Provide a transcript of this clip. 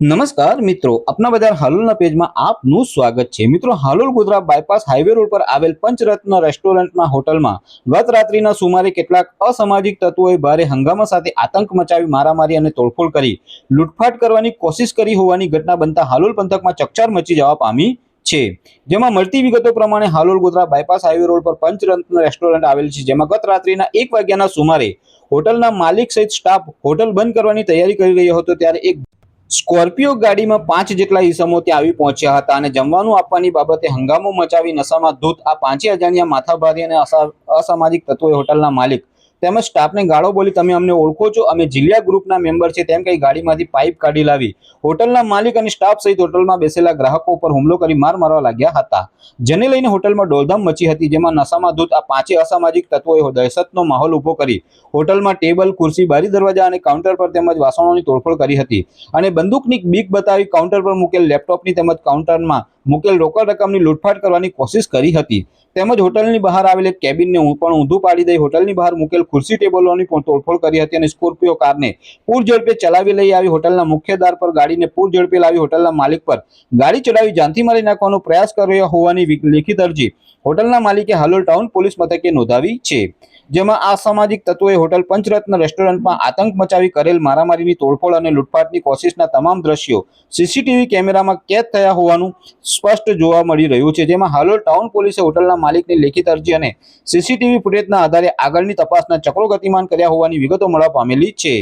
નમસ્કાર મિત્રો, अपना બજાર હાલોલના પેજમાં આપનું સ્વાગત છે। મિત્રો, Halol Godhra bypass highway road પર આવેલ પંચરત્ન રેસ્ટોરન્ટમાં હોટલમાં ગત રાત્રિના સુમારે કેટલાક અસામાજિક તત્વોએ ભારે હંગામા સાથે આતંક મચાવી મારામારી અને તોડફોડ કરી લૂંટફાટ કરવાની કોશિશ કરી હોવાની ઘટના બનતા હાલોલ પંથકમાં ચકચાર મચી જવા પામી છે। જેમાં મળતી વિગતો પ્રમાણે Halol Godhra bypass highway road પર પંચરત્ન રેસ્ટોરન્ટ આવેલ છે, જેમાં ગત રાત્રિના 1 વાગ્યાના સુમારે હોટલના માલિક સહિત સ્ટાફ હોટલ બંધ કરવાની તૈયારી કરી રહ્યો હતો ત્યારે એક સ્કોર્પિયો ગાડીમાં 5 જેટલા ઈસમો ત્યાં આવી પહોંચ્યા હતા અને જમવાનું આપવાની બાબતે હંગામો મચાવી નશામાં ધૂત આ 5 અજાણ્યા માથાભારી અને અસામાજિક તત્વોએ હોટલના માલિક તેમજ સ્ટાફને ગાળો બોલી તમે અમને ઓળખો છો, અમે જિલિયા ગ્રુપના મેમ્બર છે તેમ કહી ગાડીમાંથી પાઇપ કાઢી લાવી હોટલના માલિક અને સ્ટાફ સહિત હોટલમાં બેસેલા ગ્રાહકો પર હુમલો કરી માર મારવા લાગ્યા હતા, જેને લઈને હોટલમાં દોડધામ મચી હતી। જેમાં નશામાં ધૂત આ 5 અસામાજિક તત્વોએ દહેશતનો માહોલ ઉભો કરી હોટલમાં ટેબલ, ખુરશી, બારી દરવાજા અને કાઉન્ટર પર તેમજ વાસણોની તોડફોડ કરી હતી અને બંદૂકની બીક બતાવી કાઉન્ટર પર મૂકેલ લેપટોપની તેમજ કાઉન્ટરમાં મૂકેલ રોકડ રકમની લૂંટફાટ કરવાની કોશિશ કરી હતી। તેમજ હોટલની બહાર આવેલ એક કેબિનને પણ ઊંધું પાડી દઈ હોટલની બહાર મૂકેલ ખુરશી ટેબલોની પણ તોડફોડ કરી હતી અને સ્કોર્પિયો કારને પૂર ઝડપે ચલાવી લઈ આવી હોટલના મુખ્ય દ્વાર પર ગાડીને પૂર ઝડપે લાવી હોટલના માલિક પર ગાડી ચડાવી જાનથી મારી નાખવાનો પ્રયાસ કર્યો હોવાની લેખિત અરજી હોટલના માલિકે હાલોલ ટાઉન પોલીસ મથકે નોંધાવી છે। જેમાં આ સામાજિક તત્વોએ હોટલ પંચરત્ન રેસ્ટોરન્ટમાં આતંક મચાવી કરેલ મારામારીની તોડફોડ અને લૂંટફાટની કોશિશના તમામ દ્રશ્યો સીસીટીવી કેમેરામાં કેદ થયા હોવાનું સ્પષ્ટ જોવા મળી રહ્યું છે। જેમાં હાલોલ ટાઉન પોલીસે હોટલના માલિકની લેખિત અરજી અને સીસીટીવી ફૂટેજના આધારે આગળની તપાસના ચક્રો ગતિમાન કર્યા હોવાની વિગતો મળવા પામેલી છે।